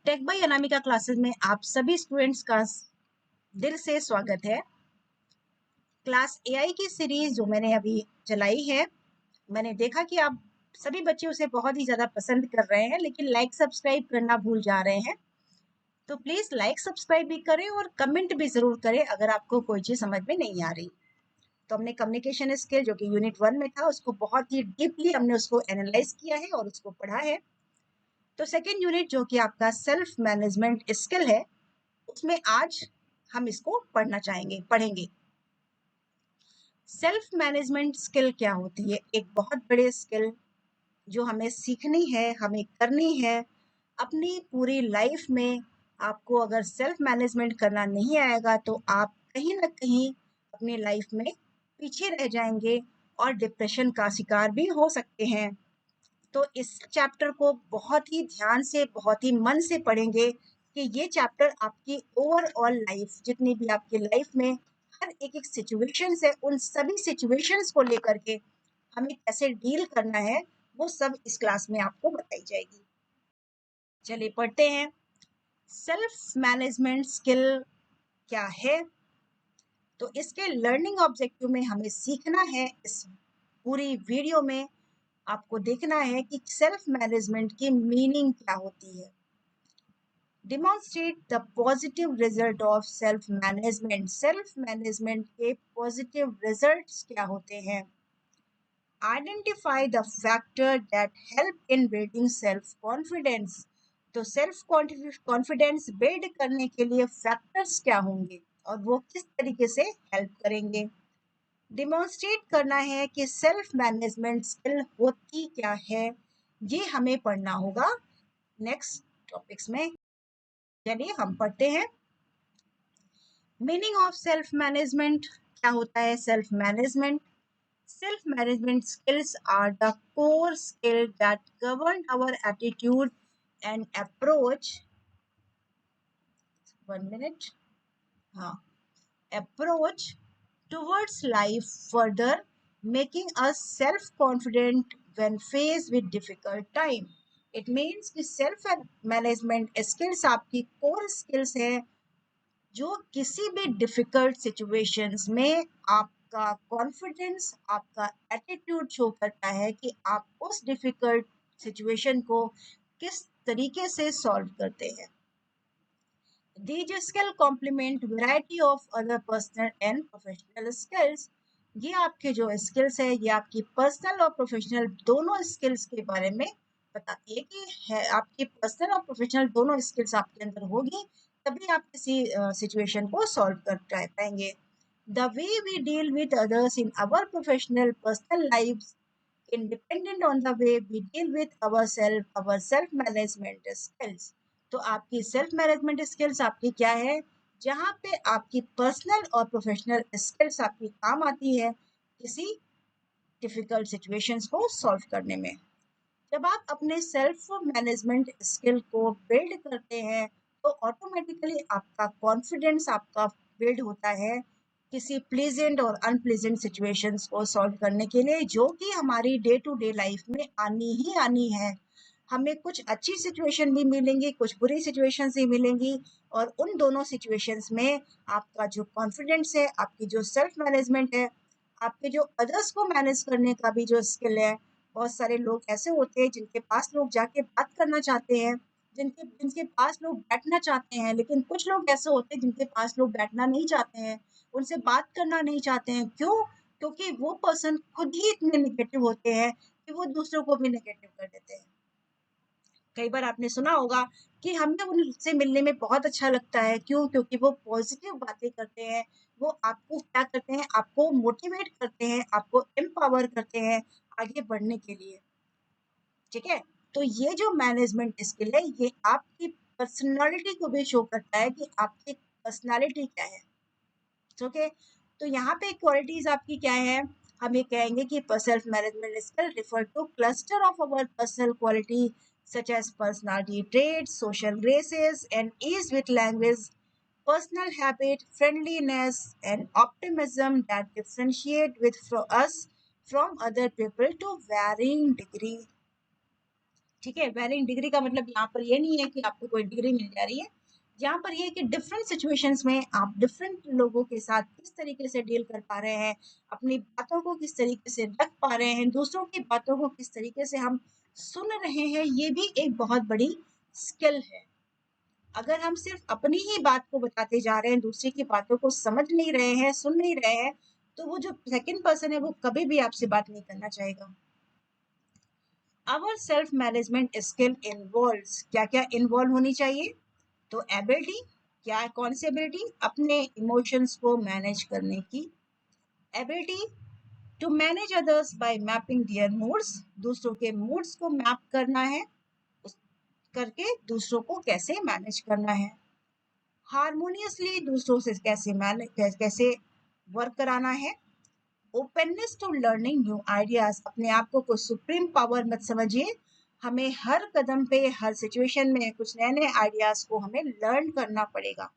Take bye Anamika classes में आप सभी स्टूडेंट्स का दिल से स्वागत है। क्लास एआई की सीरीज जो मैंने अभी चलाई है, मैंने देखा कि आप सभी बच्चे उसे बहुत ही ज़्यादा पसंद कर रहे हैं, लेकिन लाइक सब्सक्राइब करना भूल जा रहे हैं। तो प्लीज़ लाइक सब्सक्राइब भी करें और कमेंट भी ज़रूर करें अगर आपको कोई चीज़ समझ में नहीं आ रही। तो हमने कम्युनिकेशन स्किल जो कि यूनिट 1 में था, उसको बहुत ही डीपली हमने उसको एनालाइज किया है और उसको पढ़ा है। तो सेकेंड यूनिट जो कि आपका सेल्फ मैनेजमेंट स्किल है, उसमें आज हम इसको पढ़ेंगे। सेल्फ मैनेजमेंट स्किल क्या होती है? एक बहुत बड़े स्किल जो हमें सीखनी है, हमें करनी है अपनी पूरी लाइफ में। आपको अगर सेल्फ मैनेजमेंट करना नहीं आएगा तो आप कहीं ना कहीं अपनी लाइफ में पीछे रह जाएंगे और डिप्रेशन का शिकार भी हो सकते हैं। तो इस चैप्टर को बहुत ही ध्यान से, बहुत ही मन से पढ़ेंगे कि ये चैप्टर आपकी ओवरऑल लाइफ, जितनी भी आपकी लाइफ में हर एक सिचुएशंस है, उन सभी सिचुएशंस को लेकर के हमें कैसे डील करना है, वो सब इस क्लास में आपको बताई जाएगी। चलिए पढ़ते हैं। सेल्फ मैनेजमेंट स्किल क्या है? तो इसके लर्निंग ऑब्जेक्टिव में हमें सीखना है, इस पूरी वीडियो में आपको देखना है कि सेल्फ मैनेजमेंट की मीनिंग क्या होती है। Demonstrate the positive result of self management. Self management के पॉजिटिव रिजल्ट्स क्या होते हैं? Identify the factor that help in building self confidence. तो सेल्फ कॉन्फिडेंस बिल्ड करने के लिए फैक्टर्स क्या होंगे और वो किस तरीके से हेल्प करेंगे? डिमॉन्स्ट्रेट करना है कि सेल्फ मैनेजमेंट स्किल होती क्या है, ये हमें पढ़ना होगा नेक्स्ट टॉपिक्स में। चलिए हम पढ़ते हैं। मीनिंग ऑफ सेल्फ मैनेजमेंट क्या होता है? Self management skills are the core skill that govern our attitude and approach. 1 minute. हाँ, approach towards life, further making us self-confident when faced with difficult time. It means कि self management skills आपकी core skills है जो किसी भी difficult situations में आपका confidence, आपका एटीट्यूड शो करता है कि आप उस डिफिकल्ट सिचुएशन को किस तरीके से सॉल्व करते हैं। These skill complement variety of other personal and professional skills. ये आपके जो स्किल्स है, ये आपकी पर्सनल और प्रोफेशनल दोनों स्किल्स के बारे में बताती है कि है आपकी पर्सनल और प्रोफेशनल दोनों स्किल्स आपके अंदर होगी, तभी आप किसी सिचुएशन को सॉल्व कर पाएंगे। The way we deal with others in our professional personal lives independent on the way we deal with ourselves, our self management skills. तो आपकी सेल्फ मैनेजमेंट स्किल्स आपकी क्या है? जहाँ पे आपकी पर्सनल और प्रोफेशनल स्किल्स आपकी काम आती है किसी डिफिकल्ट सिचुएशंस को सॉल्व करने में। जब आप अपने सेल्फ मैनेजमेंट स्किल को बिल्ड करते हैं तो ऑटोमेटिकली आपका कॉन्फिडेंस आपका बिल्ड होता है किसी प्लीजेंट और अनप्लीजेंट सिचुएशंस को सॉल्व करने के लिए, जो कि हमारी डे टू डे लाइफ में आनी ही आनी है। हमें कुछ अच्छी सिचुएशन भी मिलेंगी, कुछ बुरी सिचुएशंस भी मिलेंगी, और उन दोनों सिचुएशंस में आपका जो कॉन्फिडेंस है, आपकी जो सेल्फ मैनेजमेंट है, आपके जो अदर्स को मैनेज करने का भी जो स्किल है। बहुत सारे लोग ऐसे होते हैं जिनके पास लोग जाके बात करना चाहते हैं, जिनके जिनके पास लोग बैठना चाहते हैं, लेकिन कुछ लोग ऐसे होते हैं जिनके पास लोग बैठना नहीं चाहते हैं, उनसे बात करना नहीं चाहते हैं। क्यों? क्योंकि वो पर्सन खुद ही इतने नेगेटिव होते हैं कि वो दूसरों को भी नेगेटिव कर देते हैं। कई बार आपने सुना होगा कि हमें उनसे मिलने में बहुत अच्छा लगता है। क्यों? क्योंकि वो पॉजिटिव बातें करते हैं, वो आपको क्या करते हैं, आपको मोटिवेट करते हैं, आपको एम्पावर करते हैं आगे बढ़ने के लिए। ठीक है, तो ये जो मैनेजमेंट स्किल है, ये आपकी पर्सनालिटी को भी शो करता है कि आपकी पर्सनालिटी क्या है। ओके, तो यहाँ पे क्वालिटीज आपकी क्या है? हम ये कहेंगे कि self management skill refer two cluster of our personal quality such as personality traits, social graces, and ease with language, personal habit, friendliness, and optimism that differentiate us from other people to varying degree. ठीक है। Varying degree का मतलब यहाँ पर ये नहीं है कि आपको कोई डिग्री मिल जा रही है, यहाँ पर ये है कि डिफरेंट सिचुएशंस में आप डिफरेंट लोगों के साथ किस तरीके से डील कर पा रहे हैं, अपनी बातों को किस तरीके से रख पा रहे हैं, दूसरों की बातों को किस तरीके से हम सुन रहे हैं, ये भी एक बहुत बड़ी स्किल है। अगर हम सिर्फ अपनी ही बात को बताते जा रहे हैं, दूसरे की बातों को समझ नहीं रहे हैं, सुन नहीं रहे हैं, तो वो जो सेकंड पर्सन है वो कभी भी आपसे बात नहीं करना चाहेगा। Our self management skill involves, क्या क्या इन्वॉल्व होनी चाहिए? तो एबिलिटी, क्या कौन सी एबिलिटी? अपने इमोशंस को मैनेज करने की ability. To manage others by mapping their moods, दूसरों के मूड्स को मैप करना है, करके दूसरों को कैसे मैनेज करना है। हारमोनियसली दूसरों से कैसे वर्क कराना है। Openness to learning new ideas, अपने आप को कोई सुप्रीम पावर मत समझिए, हमें हर कदम पे हर सिचुएशन में कुछ नए नए आइडियाज को हमें लर्न करना पड़ेगा।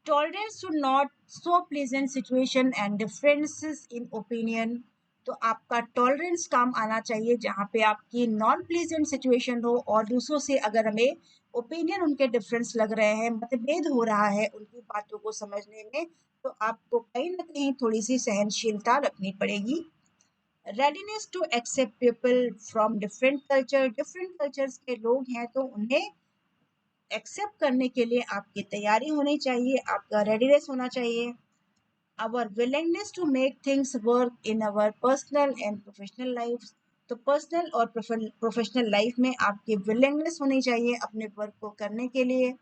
Tolerance to not so pleasant situation and differences in opinion, तो आपका टॉलरेंस काम आना चाहिए जहाँ पे आपकी नॉन प्लीजेंट सिचुएशन हो और दूसरों से अगर हमें ओपिनियन उनके डिफरेंस लग रहे हैं, मतभेद हो रहा है उनकी बातों को समझने में, तो आपको कहीं ना कहीं थोड़ी सी सहनशीलता रखनी पड़ेगी। Readiness to accept people from different culture, different cultures के लोग हैं तो उन्हें एक्सेप्ट करने के लिए आपकी तैयारी होनी चाहिए, आपका रेडीनेस होना चाहिए। Our willingness to make things work in our personal and professional life, तो पर्सनल और प्रोफेशनल लाइफ में आपकी विलिंगनेस होनी चाहिए अपने वर्क को करने के लिए।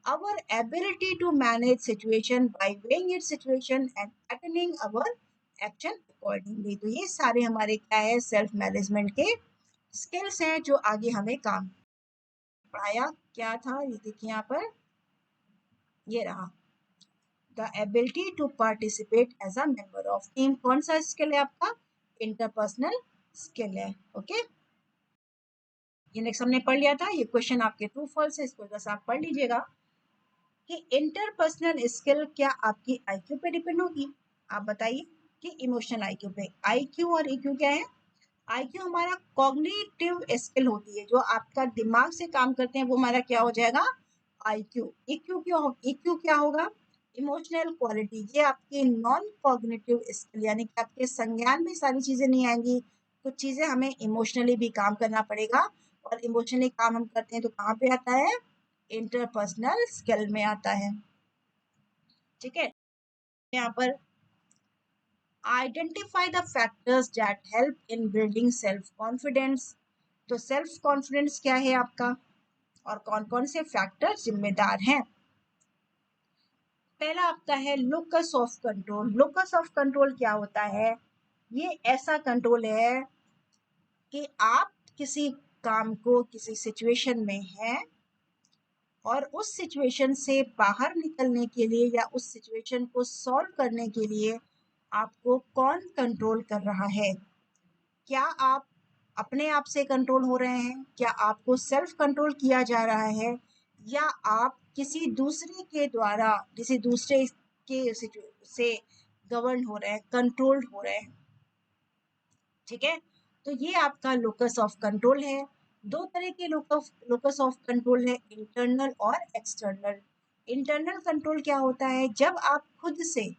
Our ability to manage situation by weighing it situation and patterning our action accordingly, तो ये सारे हमारे क्या है, सेल्फ मैनेजमेंट के स्किल्स हैं जो आगे हमें काम पढ़ाया क्या था। ये देखिए यहाँ पर ये रहा, the ability to participate as a member of team, कौन सा स्किल है आपका? इंटरपर्सनल स्किल है। ओके, ये नेक्स्ट हमने पढ़ लिया था, ये क्वेश्चन आपके ट्रू फॉल्स है, इसको बस आप पढ़ लीजिएगा कि इंटरपर्सनल स्किल क्या आपकी आईक्यू पे डिपेंड होगी? आप बताइए कि इमोशनल आईक्यू पे। आईक्यू और ईक्यू क्या है? आईक्यू हमारा कॉग्निटिव स्किल होती है, जो आपका दिमाग से काम करते हैं वो हमारा क्या हो जाएगा? आईक्यू। ईक्यू क्या होगा? इमोशनल क्वालिटी, ये आपकी नॉन कॉग्निटिव स्किल, यानी कि आपके संज्ञान में सारी चीजें नहीं आएंगी, कुछ चीजें हमें इमोशनली भी काम करना पड़ेगा, और इमोशनली काम हम करते हैं तो कहाँ पे आता है? इंटरपर्सनल स्किल में आता है। ठीक है, यहाँ पर identify the factors that help in building self confidence, तो सेल्फ कॉन्फिडेंस क्या है आपका और कौन कौन से फैक्टर जिम्मेदार हैं? पहला आपका है locus of control. Locus of control क्या होता है? ये ऐसा कंट्रोल है कि आप किसी काम को किसी सिचुएशन में हैं और उस सिचुएशन से बाहर निकलने के लिए या उस सिचुएशन को सॉल्व करने के लिए आपको कौन कंट्रोल कर रहा है? क्या आप अपने आप से कंट्रोल हो रहे हैं? क्या आपको सेल्फ कंट्रोल किया जा रहा है? या आप किसी दूसरे के द्वारा, किसी दूसरे के से गवर्न हो रहे हैं, कंट्रोल्ड हो रहे हैं? ठीक है, तो ये आपका लोकस ऑफ कंट्रोल है। दो तरह के लोकस ऑफ कंट्रोल है, इंटरनल और एक्सटर्नल। इंटरनल कंट्रोल क्या होता है? जब आप खुद से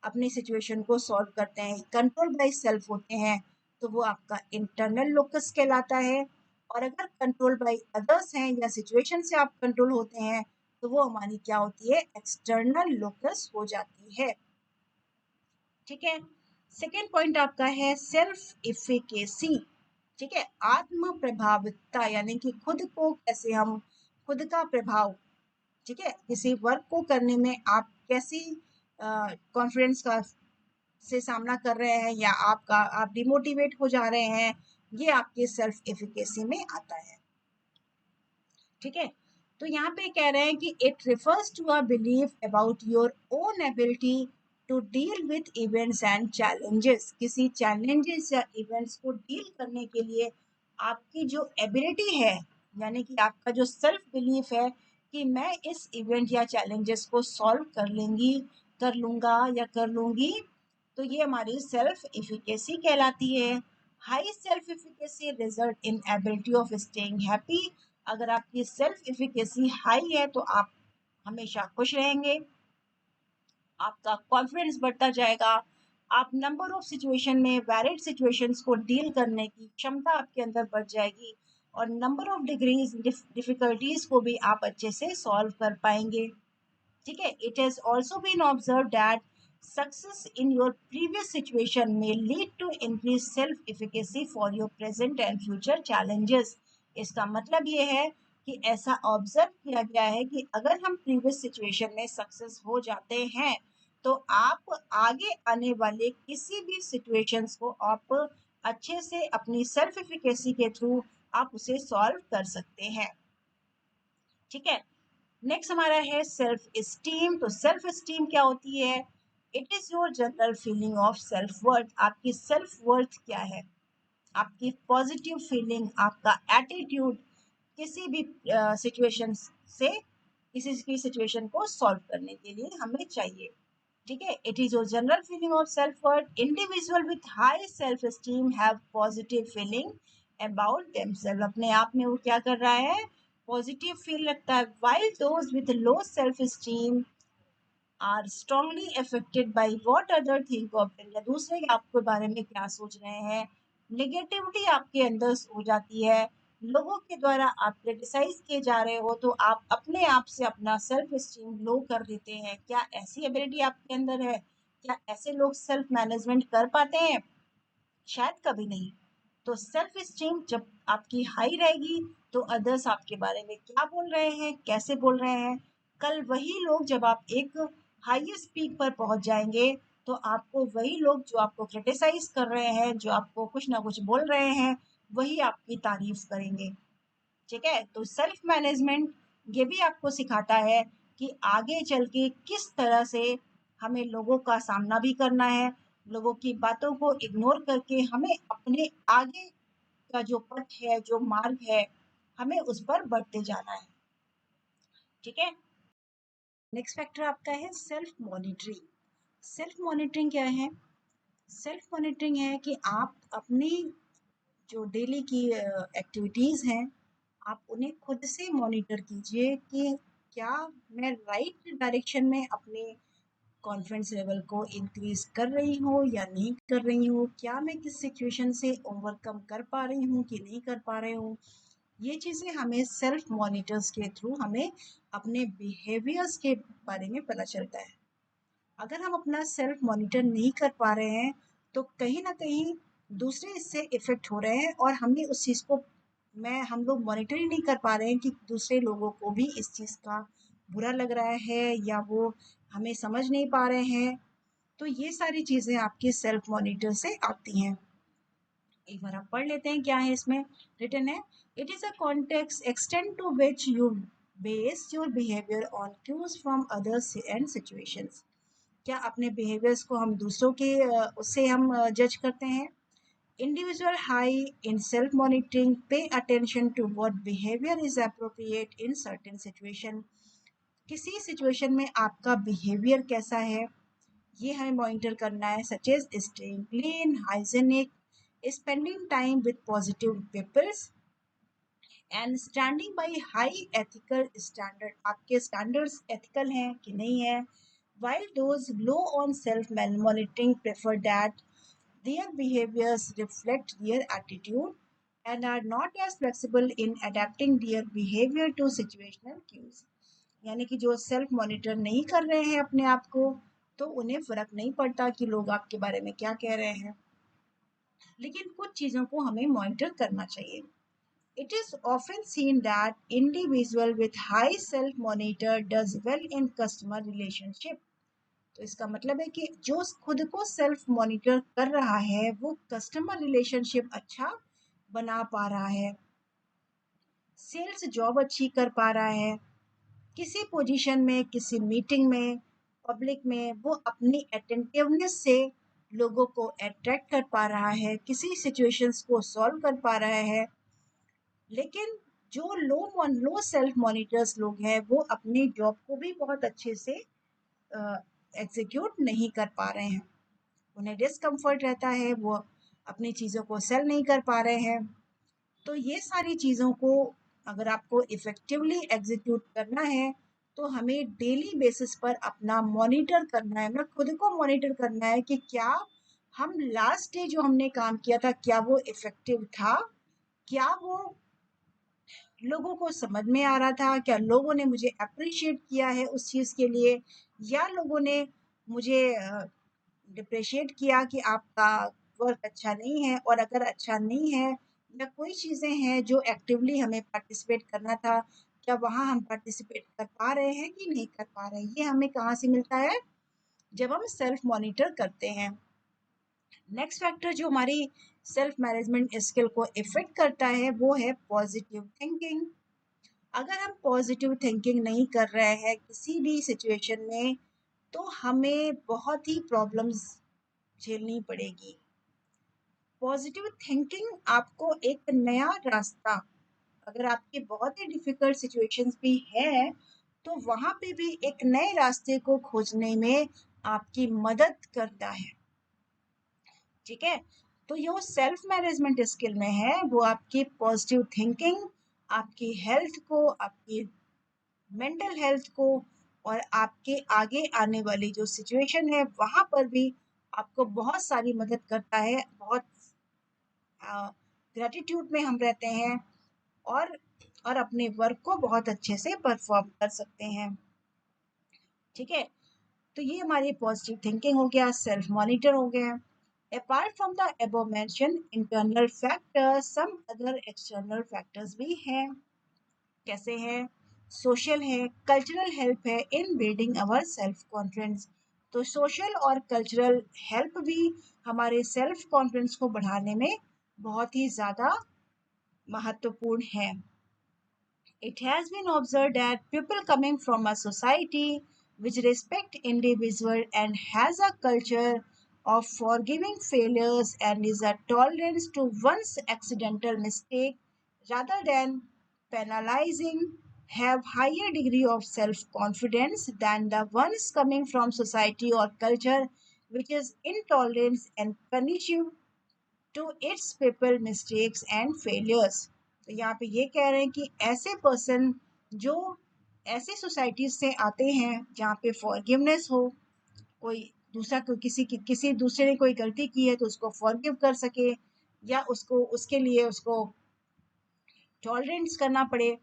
अपनी सिचुएशन को सॉल्व करते हैं, कंट्रोल बाय सेल्फ होते हैं, तो वो आपका इंटरनल लोकस कहलाता है। और अगर कंट्रोल बाय अदर्स हैं या सिचुएशन से आप कंट्रोल होते हैं, तो वो हमारी क्या होती है? एक्सटर्नल लोकस हो जाती है। ठीक है, सेकेंड पॉइंट आपका है सेल्फ इफिकेसी। ठीक है, आत्म प्रभाविता, यानी कि खुद को कैसे हम, खुद का प्रभाव, ठीक है, किसी वर्क को करने में आप कैसी कॉन्फिडेंस का से सामना कर रहे हैं या आप डिमोटिवेट हो जा रहे हैं, ये आपके सेल्फ एफिकेसी में आता है। ठीक है, तो यहाँ पे कह रहे हैं कि it refers to a belief about your own ability to deal with events and challenges, किसी चैलेंजेस या इवेंट्स को डील करने के लिए आपकी जो एबिलिटी है, यानी कि आपका जो सेल्फ बिलीफ है कि मैं इस इवेंट या चैलेंजेस को सॉल्व कर लेंगी, कर लूँगा या कर लूँगी, तो ये हमारी सेल्फ एफिकेसी कहलाती है। High self efficacy result in ability of staying happy. अगर आपकी सेल्फ एफिकेसी हाई है तो आप हमेशा खुश रहेंगे, आपका कॉन्फिडेंस बढ़ता जाएगा, आप नंबर ऑफ सिचुएशन में वैलिड सिचुएशंस को डील करने की क्षमता आपके अंदर बढ़ जाएगी और नंबर ऑफ डिग्रीज डिफिकल्टीज को भी आप अच्छे से सॉल्व कर पाएंगे। ठीक है, it has also been observe that success in your previous situation में lead to increase self efficacy for your present and future challenges. इसका मतलब ये है कि ऐसा ऑब्जर्व किया गया है कि अगर हम प्रीवियस सिचुएशन में सक्सेस हो जाते हैं तो आप आगे आने वाले किसी भी सिचुएशंस को आप अच्छे से अपनी सेल्फ एफिकेसी के थ्रू आप उसे सॉल्व कर सकते हैं। ठीक है, नेक्स्ट हमारा है सेल्फ एस्टीम। तो सेल्फ एस्टीम क्या होती है? It is your general feeling of self worth. आपकी सेल्फ वर्थ क्या है? आपकी पॉजिटिव फीलिंग, आपका एटीट्यूड किसी भी सिचुएशन से किसी की सिचुएशन को सॉल्व करने के लिए हमें चाहिए। ठीक है, it is your general feeling of self worth. Individual with high self esteem have positive feeling about themselves. अपने आप में वो क्या कर रहा है? पॉजिटिव फील लगता है। while those with low self esteem are strongly affected by what other think of them, या दूसरे आपके बारे में क्या सोच रहे हैं, नेगेटिविटी आपके अंदर हो जाती है, लोगों के द्वारा आप क्रिटिसाइज किए जा रहे हो तो आप अपने आप से अपना सेल्फ एस्टीम लो कर देते हैं। क्या ऐसी एबिलिटी आपके अंदर है? क्या ऐसे लोग सेल्फ मैनेजमेंट कर पाते हैं? शायद कभी नहीं। तो सेल्फ एस्टीम जब आपकी हाई रहेगी तो अदर्स आपके बारे में क्या बोल रहे हैं, कैसे बोल रहे हैं, कल वही लोग जब आप एक हाईएस्ट पीक पर पहुंच जाएंगे तो आपको वही लोग जो आपको क्रिटिसाइज कर रहे हैं, जो आपको कुछ ना कुछ बोल रहे हैं, वही आपकी तारीफ करेंगे। ठीक है, तो सेल्फ मैनेजमेंट ये भी आपको सिखाता है कि आगे चल के किस तरह से हमें लोगों का सामना भी करना है, लोगों की बातों को इग्नोर करके हमें अपने आगे का जो पथ है, जो मार्ग है, हमें उस पर बढ़ते जाना है। ठीक है, नेक्स्ट फैक्टर आपका है सेल्फ मॉनिटरिंग। सेल्फ मॉनिटरिंग क्या है? सेल्फ मॉनिटरिंग है कि आप अपनी जो डेली की एक्टिविटीज़ हैं आप उन्हें खुद से मॉनिटर कीजिए कि क्या मैं राइट डायरेक्शन में अपने कॉन्फिडेंस लेवल को इंक्रीज कर रही हूँ या नहीं कर रही हूँ, क्या मैं किस सिचुएशन से ओवरकम कर पा रही हूँ कि नहीं कर पा रही हूँ। ये चीज़ें हमें सेल्फ मॉनिटर्स के थ्रू हमें अपने बिहेवियर्स के बारे में पता चलता है। अगर हम अपना सेल्फ मॉनिटर नहीं कर पा रहे हैं तो कहीं ना कहीं दूसरे इससे इफेक्ट हो रहे हैं और हमें उस चीज़ को हम लोग मॉनिटर ही नहीं कर पा रहे हैं कि दूसरे लोगों को भी इस चीज़ का बुरा लग रहा है या वो हमें समझ नहीं पा रहे हैं। तो ये सारी चीज़ें आपके सेल्फ मॉनिटर से आती हैं। एक बार आप पढ़ लेते हैं क्या है इसमें रिटन है। It is a context extend to which you base your behaviour on cues from others and situations. क्या अपने बिहेवियर्स को हम दूसरों के उससे हम जज करते हैं। Individual high in self monitoring pay attention to what behaviour is appropriate in certain situation. किसी सिचुएशन में आपका बिहेवियर कैसा है ये हमें मॉनिटर करना है, such as staying clean, hygienic, spending time with positive peoples and standing by high ethical standard. आपके स्टैंडर्ड्स एथिकल हैं कि नहीं है। while those low on self monitoring prefer that their behaviors reflect their attitude and are not as flexible in adapting their behavior to situational cues। यानी कि जो self monitor नहीं कर रहे हैं अपने आप को तो उन्हें फर्क नहीं पड़ता कि लोग आपके बारे में क्या कह रहे हैं, लेकिन कुछ चीज़ों को हमें मॉनिटर करना चाहिए। It is often seen that individual with high self monitor does well in customer relationship। तो इसका मतलब है कि जो खुद को सेल्फ मॉनिटर कर रहा है वो कस्टमर रिलेशनशिप अच्छा बना पा रहा है, सेल्स जॉब अच्छी कर पा रहा है, किसी पोजीशन में, किसी मीटिंग में, पब्लिक में वो अपनी अटेंटिवनेस से लोगों को अट्रैक्ट कर पा रहा है, किसी सिचुएशंस को सॉल्व कर पा रहा है। लेकिन जो लो सेल्फ मॉनिटर्स लोग हैं वो अपनी जॉब को भी बहुत अच्छे से एग्जीक्यूट नहीं कर पा रहे हैं, उन्हें डिस्कम्फर्ट रहता है, वो अपनी चीज़ों को सेल नहीं कर पा रहे हैं। तो ये सारी चीज़ों को अगर आपको इफ़ेक्टिवली एग्जीक्यूट करना है तो हमें डेली बेसिस पर अपना मॉनिटर करना है, अपना खुद को मॉनिटर करना है कि क्या हम लास्ट डे जो हमने काम किया था क्या वो इफ़ेक्टिव था, क्या वो लोगों को समझ में आ रहा था, क्या लोगों ने मुझे अप्रिशिएट किया है उस चीज़ के लिए, या लोगों ने मुझे डिप्रिशिएट किया कि आपका वर्क अच्छा नहीं है। और अगर अच्छा नहीं है या कोई चीज़ें हैं जो एक्टिवली हमें पार्टिसिपेट करना था, क्या वहाँ हम पार्टिसिपेट कर पा रहे हैं कि नहीं कर पा रहे हैं। ये हमें कहाँ से मिलता है, जब हम सेल्फ मॉनिटर करते हैं। नेक्स्ट फैक्टर जो हमारी सेल्फ मैनेजमेंट स्किल को इफेक्ट करता है वो है पॉजिटिव थिंकिंग। अगर हम पॉजिटिव थिंकिंग नहीं कर रहे हैं किसी भी सिचुएशन में तो हमें बहुत ही प्रॉब्लम्स झेलनी पड़ेगी। पॉजिटिव थिंकिंग आपको एक नया रास्ता, अगर आपकी बहुत ही डिफिकल्ट सिचुएशंस भी है तो वहाँ पे भी एक नए रास्ते को खोजने में आपकी मदद करता है। ठीक है, तो ये सेल्फ मैनेजमेंट स्किल में है, वो आपकी पॉजिटिव थिंकिंग आपकी हेल्थ को, आपकी मेंटल हेल्थ को और आपके आगे आने वाली जो सिचुएशन है वहाँ पर भी आपको बहुत सारी मदद करता है। बहुत ग्रेटिट्यूड में हम रहते हैं और अपने वर्क को बहुत अच्छे से परफॉर्म कर सकते हैं। ठीक है, तो ये हमारी पॉजिटिव थिंकिंग हो गया, सेल्फ मॉनिटर हो गया। Apart from the above mention internal factors, some other external factors भी हैं। कैसे हैं? सोशल है, कल्चरल हेल्प है in building our self confidence. तो सोशल और कल्चरल हेल्प भी हमारे सेल्फ कॉन्फिडेंस को बढ़ाने में बहुत ही ज़्यादा महत्वपूर्ण है। It has been observed that people coming from a society which respect individual and has a culture of forgiving failures and is a tolerance to one's accidental mistake rather than penalizing have higher degree of self-confidence than the ones coming from society or culture which is intolerant and punitive to its people mistakes and failures. तो यहाँ पे ये कह रहे हैं कि ऐसे person जो ऐसे सोसाइटीज से आते हैं जहाँ पे फॉरगिवनेस हो, कोई दूसरा को किसी दूसरे ने कोई गलती की है तो उसको फॉरगिव कर सके या उसको उसके लिए उसको टॉलरेंस करना पड़े।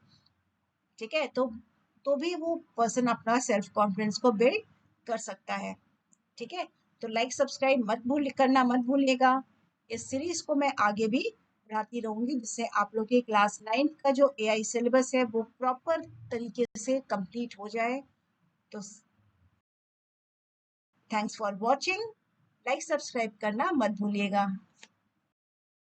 ठीक है, तो भी वो पर्सन अपना सेल्फ कॉन्फिडेंस को बिल्ड कर सकता है। ठीक है, तो लाइक सब्सक्राइब मत भूलिएगा। इस सीरीज को मैं आगे भी बढ़ाती रहूंगी जिससे आप लोग की क्लास 9 का जो एआई सिलेबस है वो प्रॉपर तरीके से कंप्लीट हो जाए। तो thanks for watching, like subscribe करना मत भूलिएगा।